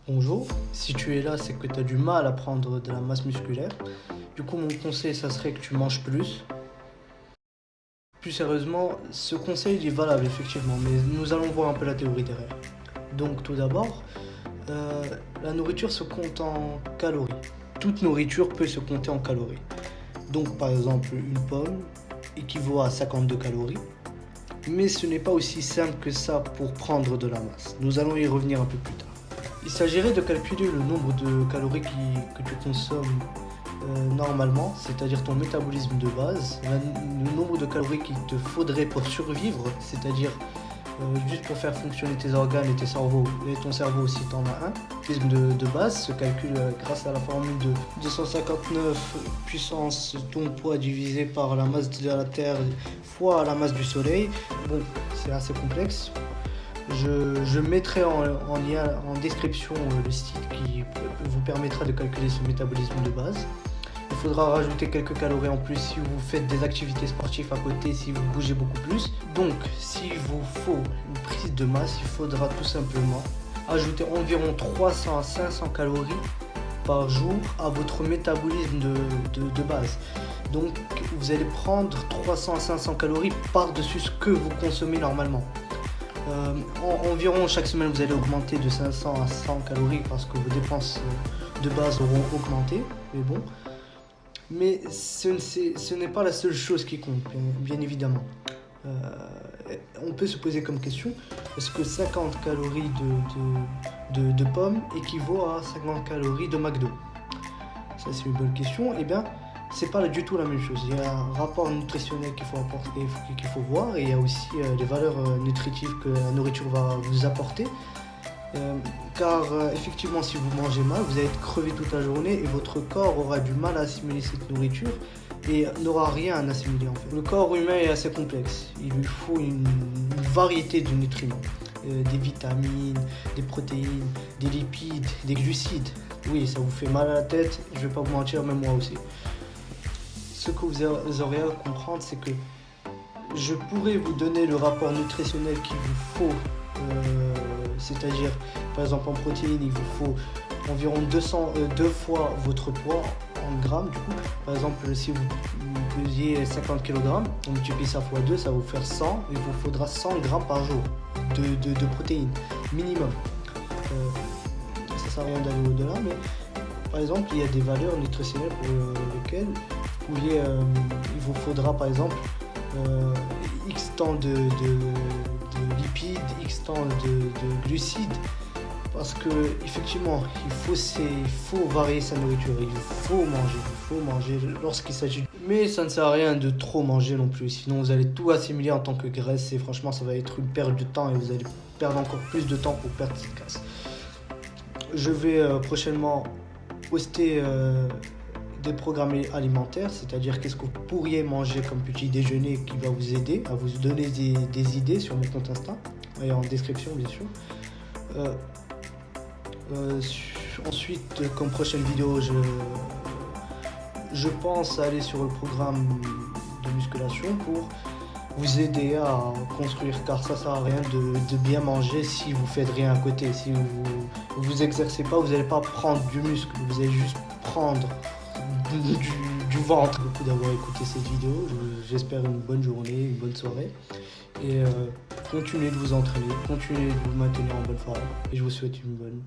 Bonjour, si tu es là, c'est que tu as du mal à prendre de la masse musculaire. Du coup, mon conseil, ça serait que tu manges plus. Plus sérieusement, ce conseil il est valable effectivement, mais nous allons voir un peu la théorie derrière. Donc, tout d'abord, la nourriture se compte en calories. Toute nourriture peut se compter en calories. Donc, par exemple, une pomme équivaut à 52 calories. Mais ce n'est pas aussi simple que ça pour prendre de la masse. Nous allons y revenir un peu plus tard. Il s'agirait de calculer le nombre de calories que tu consommes normalement, c'est-à-dire ton métabolisme de base, le nombre de calories qu'il te faudrait pour survivre, c'est-à-dire juste pour faire fonctionner tes organes et ton cerveau aussi t'en as un. Le métabolisme de base se calcule grâce à la formule de 259 puissance ton poids divisé par la masse de la Terre fois la masse du Soleil. Bon, c'est assez complexe. Je mettrai en lien en description le site qui vous permettra de calculer ce métabolisme de base. Il faudra rajouter quelques calories en plus si vous faites des activités sportives à côté, si vous bougez beaucoup plus. Donc, s'il vous faut une prise de masse, il faudra tout simplement ajouter environ 300 à 500 calories par jour à votre métabolisme de base. Donc, vous allez prendre 300 à 500 calories par-dessus ce que vous consommez normalement. Environ chaque semaine vous allez augmenter de 500 à 100 calories parce que vos dépenses de base auront augmenté, mais ce n'est pas la seule chose qui compte, bien évidemment. On peut se poser comme question, est-ce que 50 calories de pommes équivaut à 50 calories de McDo? Ça c'est une bonne question. Eh bien, c'est pas du tout la même chose. Il y a un rapport nutritionnel qu'il faut apporter, qu'il faut voir, et il y a aussi les valeurs nutritives que la nourriture va vous apporter. Car effectivement, si vous mangez mal, vous allez être crevé toute la journée et votre corps aura du mal à assimiler cette nourriture et n'aura rien à assimiler en fait. Le corps humain est assez complexe. Il lui faut une variété de nutriments. Des vitamines, des protéines, des lipides, des glucides. Oui, ça vous fait mal à la tête, je vais pas vous mentir, même moi aussi. Ce que vous aurez à comprendre, c'est que je pourrais vous donner le rapport nutritionnel qu'il vous faut, c'est-à-dire par exemple en protéines, il vous faut environ 2 fois votre poids en grammes. Du coup, par exemple, si vous pesiez 50 kg, on multiplie ça fois 2, ça va vous faire 100. Il vous faudra 100 grammes par jour de protéines minimum. Ça sert à rien d'aller au-delà, mais par exemple, il y a des valeurs nutritionnelles pour lesquelles il vous faudra par exemple X temps de lipides, X temps de glucides, parce que effectivement il faut varier sa nourriture, il faut manger lorsqu'il s'agit. Mais ça ne sert à rien de trop manger non plus, sinon vous allez tout assimiler en tant que graisse et franchement ça va être une perte de temps et vous allez perdre encore plus de temps pour perdre cette graisse. Je vais prochainement poster des programmes alimentaires, c'est-à-dire qu'est-ce que vous pourriez manger comme petit déjeuner qui va vous aider à vous donner des idées sur mon compte Insta et en description bien sûr. Ensuite, comme prochaine vidéo, je pense aller sur le programme de musculation pour vous aider à construire, car ça sert à rien de bien manger si vous faites rien à côté. Si vous exercez pas, vous n'allez pas prendre du muscle, vous allez juste prendre du ventre. Merci beaucoup d'avoir écouté cette vidéo. J'espère une bonne journée, une bonne soirée. Et continuez de vous entraîner, continuez de vous maintenir en bonne forme. Et je vous souhaite une bonne